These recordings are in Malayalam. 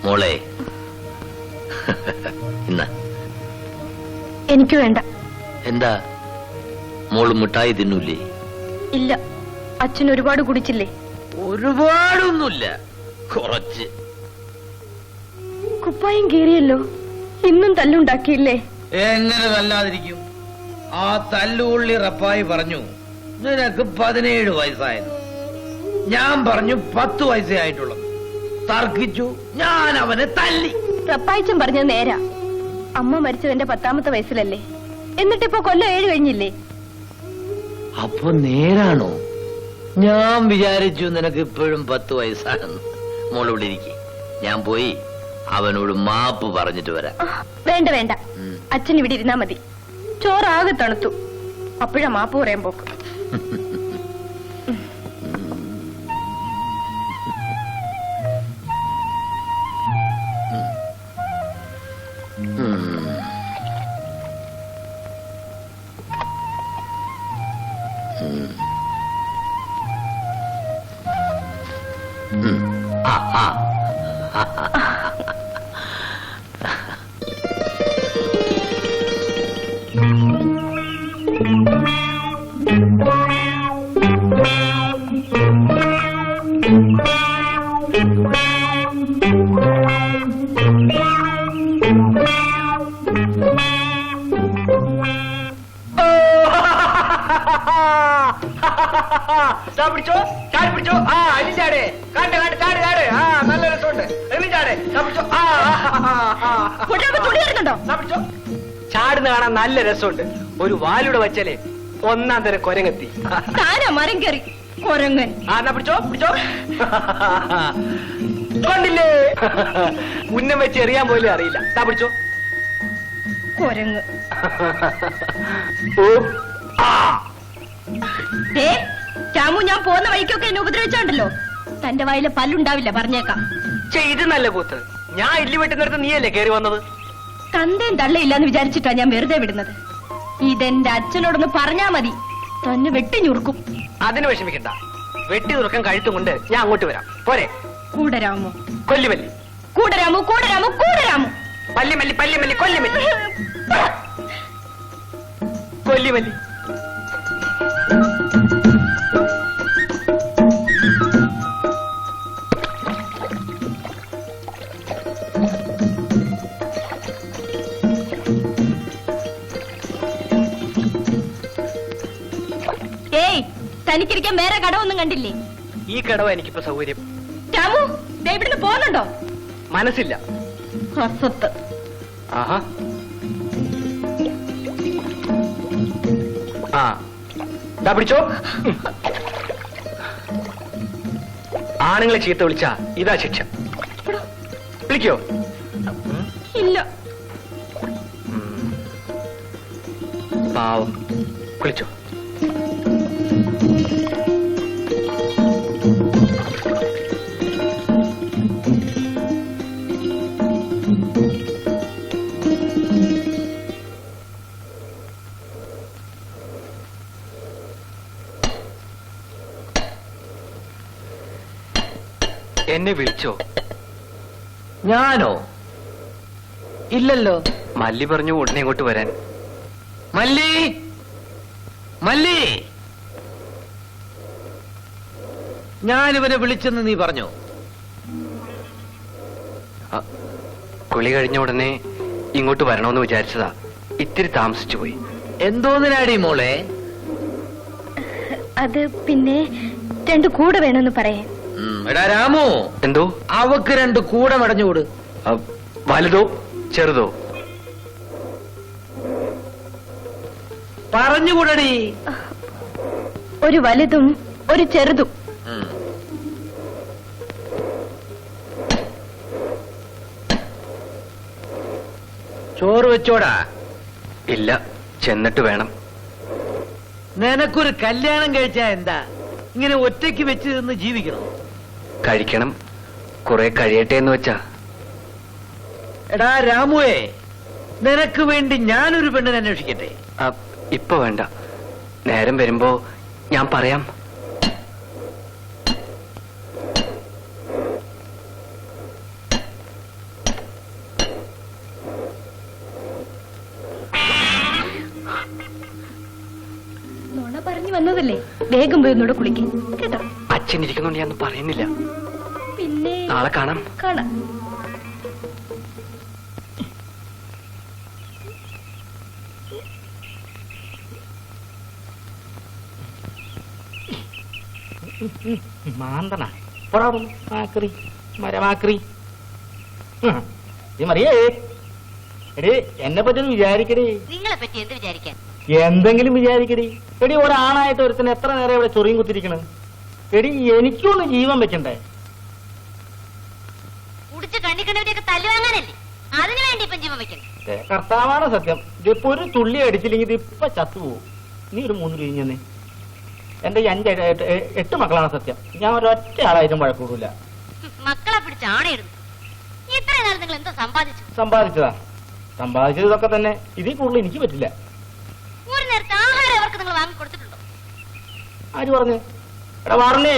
മോളെ ഇന്ന എനിക്ക് വേണ്ട. എന്താ മോള് മിഠായി തിന്നൂലേ? ഇല്ല, അച്ഛൻ ഒരുപാട് കുടിച്ചില്ലേ? ഒരുപാടൊന്നുമില്ല, കുറച്ച്. കുപ്പായം കീറിയല്ലോ, ഇന്നും തല്ലുണ്ടാക്കിയില്ലേ? എങ്ങനെ തല്ലാതിരിക്കും? ആ തല്ലുള്ളി റപ്പായി പറഞ്ഞു നിനക്ക് 17 വയസ്സായത്. ഞാൻ പറഞ്ഞു 10 വയസ്സേ ആയിട്ടുള്ളത്. തർക്കിച്ചു, ഞാൻ അവനെ തല്ലി. റപ്പായിച്ചൻ പറഞ്ഞത് നേരാ. അമ്മ മരിച്ചത് എന്റെ 10ാമത്തെ വയസ്സിലല്ലേ? എന്നിട്ടിപ്പോ കൊല്ലം 7 കഴിഞ്ഞില്ലേ? അപ്പൊ നേരാണോ? ഞാൻ വിചാരിച്ചു നിനക്ക് ഇപ്പോഴും 10 വയസ്സാണെന്ന്. മോളിവിടെ ഇരിക്കെ, ഞാൻ പോയി അവനോട് മാപ്പ് പറഞ്ഞിട്ട് വരാം. വേണ്ട വേണ്ട, അച്ഛൻ ഇവിടെ ഇരുന്നാ മതി. ചോറാകെ തണുത്തു, അപ്പോഴാ മാപ്പ് പറയാൻ പോക്ക്. പിടിച്ചോ, ചാടി പിടിച്ചോ. ആ ഇനി ചാടേ, കാട്ട് കാട്ട് ചാട് ചാട്. ആ നല്ല രസമുണ്ട്. ഇനി ചാടേ, പിടിച്ചോ. പിടിച്ചോ. ചാടുന്ന കാണാൻ നല്ല രസമുണ്ട്. ഒരു വാലൂടെ വെച്ചാലേ ഒന്നാം തരം കൊരങ്ങെത്തി. മരം കയറി കൊരങ്ങൻ. എന്നാ പിടിച്ചോ പിടിച്ചോ. കണ്ടില്ലേ, ഉന്നം വെച്ച് എറിയാൻ പോലും അറിയില്ല. പിടിച്ചോ കൊരങ്ങ്. രാമു, ഞാൻ പോകുന്ന വഴിക്കൊക്കെ എന്നെ ഉപദ്രവിച്ചോണ്ടല്ലോ. തന്റെ വായിലെ പല്ലുണ്ടാവില്ല, പറഞ്ഞേക്കാം. ഇത് നല്ല കൂത്ത്. ഞാൻ ഇല്ലി വെട്ടുന്നിടത്ത് നീയല്ലേ കയറി വന്നത്? തന്തയും തള്ളയില്ലാന്ന് വിചാരിച്ചിട്ടാ ഞാൻ വെറുതെ വിടുന്നത്. ഇതെന്റെ അച്ഛനോടൊന്ന് പറഞ്ഞാ മതി, തന്നെ വെട്ടി ഞുറുക്കും. അതിന് വിഷമിക്കണ്ട, വെട്ടി നുറുക്കം കഴുത്തും കൊണ്ട് ഞാൻ അങ്ങോട്ട് വരാം. പോരെ? കൂടരാമോ? കൊല്ലിമല്ലി. കൂടരാമോ കൂടരാമോ കൂടരാമോ? പല്ലിമല്ലി പല്ലിമല്ലി കൊല്ലിമല്ലി കൊല്ലിമല്ലി. ഏയ്, തനിക്കിരിക്കാൻ വേറെ കടവൊന്നും കണ്ടില്ലേ? ഈ കടവ എനിക്കിപ്പോ സൗകര്യം. രാമു, ദേ ഇവിടുന്ന് പോകുന്നുണ്ടോ? മനസ്സില്ല. അസത്ത്. ആഹാ. ആ പിടിച്ചോ. ആണുങ്ങളെ ചീത്ത വിളിച്ചാ ഇതാ ശിക്ഷ. വിളിക്കോ? ഇല്ല. പാവം, വിളിച്ചോ. എന്നെ വിളിച്ചോ? ഞാനോ? ഇല്ലല്ലോ. മല്ലി പറഞ്ഞു ഉടനെ ഇങ്ങോട്ട് വരാൻ. മല്ലി, മല്ലി, ഞാനിവനെ വിളിച്ചെന്ന് നീ പറഞ്ഞോ? കുളി കഴിഞ്ഞ ഉടനെ ഇങ്ങോട്ട് വരണമെന്ന് വിചാരിച്ചതാ. ഇത്തിരി താമസിച്ചു പോയി. എന്തോന്നിനാടി മോളെ? അത് പിന്നെ 2 കൂടെ വേണമെന്ന് പറയാൻ. എടാ രാമു, എന്തോ? അവക്ക് 2 കൂടെ മടഞ്ഞുകൂട്. വലുതോ ചെറുതോ? പറഞ്ഞുകൂടടി. ഒരു വലുതും ഒരു ചെറുതും. ചോറ് വെച്ചോടാ. ഇല്ല, ചെന്നിട്ട് വേണം. നിനക്കൊരു കല്യാണം കഴിച്ചാ എന്താ ഇങ്ങനെ ഒറ്റയ്ക്ക് വെച്ച് നിന്ന് ജീവിക്കണം? കഴിക്കണം, കുറെ കഴിയട്ടെ എന്ന് വെച്ചാ. എടാ രാമുവേ, നിനക്ക് വേണ്ടി ഞാനൊരു പെണ്ണിനെ അന്വേഷിക്കട്ടെ? ഇപ്പൊ വേണ്ട, നേരം വരുമ്പോ ഞാൻ പറയാം. നീ വന്നതല്ലേ, വേഗം പോയി ഒന്നുകൂടെ കുളിക്കും കേട്ടോ. അച്ഛൻ ഇരിക്കുന്നുണ്ട് ഞാൻ പറയുന്നില്ല. പിന്നെ നാളെ കാണാം. കാണാം. മാന്തണ മാക്രി മരമാക്രി മറിയേ എടേ എന്നെ പറ്റി വിചാരിക്കടേ. നിങ്ങളെ പറ്റി എന്ത് വിചാരിക്കാൻ? എന്തെങ്കിലും വിചാരിക്കടി. എടി ഒരാണായിട്ട് ഒരുത്തിന് എത്ര നേരം ഇവിടെ ചൊറിയും കുത്തിരിക്കണം. എടി എനിക്കൊന്ന് ജീവൻ വെക്കണ്ടേ? കുടിച്ച് കണ്ണിക്കണ്ടവരെയൊക്കെ തല്ലുവാങ്ങാനല്ലേ, അതിനു വേണ്ടി ഇപ്പം ജീവൻ വെക്കണം. കർത്താവാണ് സത്യം. ഇതിപ്പോ ഒരു തുള്ളി അടിച്ചില്ലെങ്കിൽ ഇത് ഇപ്പൊ ചത്തുപോകും. നീ ഒരു 3 രൂപ തന്നെ. എന്റെ 8 മക്കളാണ് സത്യം. ഞാൻ ഒരൊറ്റ ആളായിട്ടും വഴക്കൂടില്ല. മക്കളെ പിടിച്ച് ആണയിടുന്നു. ഇത്രയും നാൾ നിങ്ങൾ എന്തോ സമ്പാദിച്ചു? സമ്പാദിച്ചത് ഇതൊക്കെ തന്നെ. ഇതിൽ കൂടുതൽ എനിക്ക് പറ്റില്ല. ഒരു നേരത്തെ ആഹാരം അവർക്ക് നിങ്ങൾ വാങ്ങി കൊടുത്തിട്ടുണ്ടോ? ആര് പറഞ്ഞു? എടാ പറഞ്ഞേ,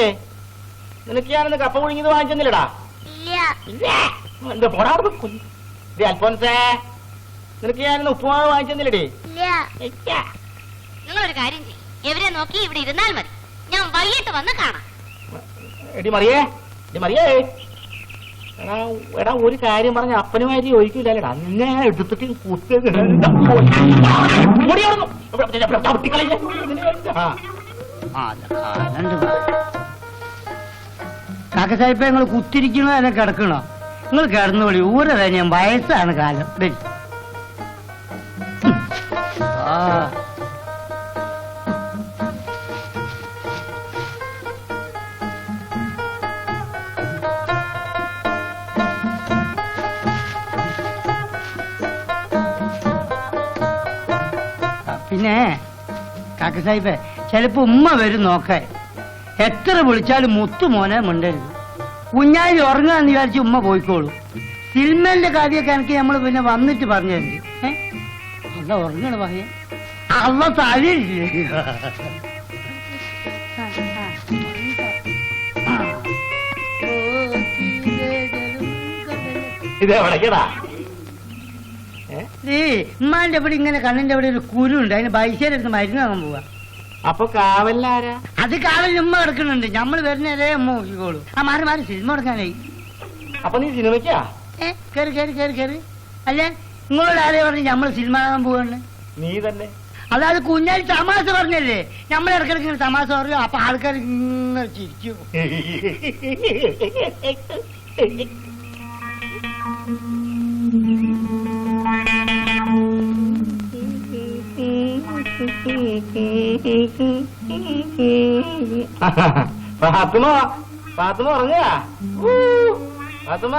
നിനക്ക് ഞാനെന്ന് കപ്പ കുഴിഞ്ഞത് വാങ്ങിച്ചെന്നില്ലടാ. ഇല്ല. എന്താ പോടാ അൽഫോൻസേ, നിനക്ക് ഞാനെന്ന് ഉപ്പുമാവ് വാങ്ങിച്ചെന്നില്ലടേ. ഇല്ല. നിങ്ങളൊരു കാര്യം ചെയ്യും, എവരെ നോക്കി ഇവിടെ ഇരുന്നാൽ മതി. ഞാൻ വൈകിട്ട് വന്ന് കാണാം. എടി മറിയേ, എടാ ഒരു കാര്യം പറഞ്ഞ അപ്പനുമായിട്ട് ചോദിക്കൂലടാ. നിന്നെ എടുത്തിട്ട് കാക്കസായിപ്പ നിങ്ങൾ കുത്തിരിക്കണോ അല്ലെ കിടക്കണോ? നിങ്ങൾ കിടന്നോളി. ഊരതാ ഞാൻ, വയസ്സാണ് കാലം. പിന്നെ കാക്കസായിപ്പേ, ചിലപ്പോ ഉമ്മ വരും നോക്കാൻ. എത്ര വിളിച്ചാലും മുത്തുമോനെ മിണ്ടരുത്. കുഞ്ഞാലി ഉറങ്ങാന്ന് വിചാരിച്ച് ഉമ്മ പോയിക്കോളൂ. സിനിമന്റെ കാര്യമൊക്കെ എനിക്ക് നമ്മൾ പിന്നെ വന്നിട്ട് പറഞ്ഞു തരുന്നുണ്ട്. അല്ല ഉറങ്ങണ പറയാ, അവ തലയില്ലേ. ഇതെവിടേക്കടാ? ഉമ്മാന്റെ അവിടെ ഇങ്ങനെ കണ്ണിന്റെ അവിടെ ഒരു കുരു ഉണ്ട്. അതിന് പൈസയുടെ അടുത്ത് മരുന്ന് വാങ്ങാൻ പോവാ. അപ്പൊ കാവലാരാ? അത് കാവലിന് ഉമ്മ കിടക്കുന്നുണ്ട്. നമ്മള് വരുന്നതേ ഉമ്മ നോക്കിക്കോളൂ. മാറി സിനിമ കൊടുക്കാനായി. അപ്പൊ നീ സിനിമയ്ക്കാ? കേറി. അല്ലേ, നിങ്ങളോട് ആരെയ പറഞ്ഞു നമ്മള് സിനിമ കാണാൻ പോവാണ്? നീ തന്നെ. അതായത് കുഞ്ഞാലി തമാശ പറഞ്ഞല്ലേ. നമ്മളെ ഇടക്കിടക്ക് ഇങ്ങനെ തമാശ പറഞ്ഞു. അപ്പൊ ആൾക്കാർ ഇങ്ങനെ ചിരിക്കും. ഫാത്തിമ ഉറങ്ങാ? ഫാത്തിമ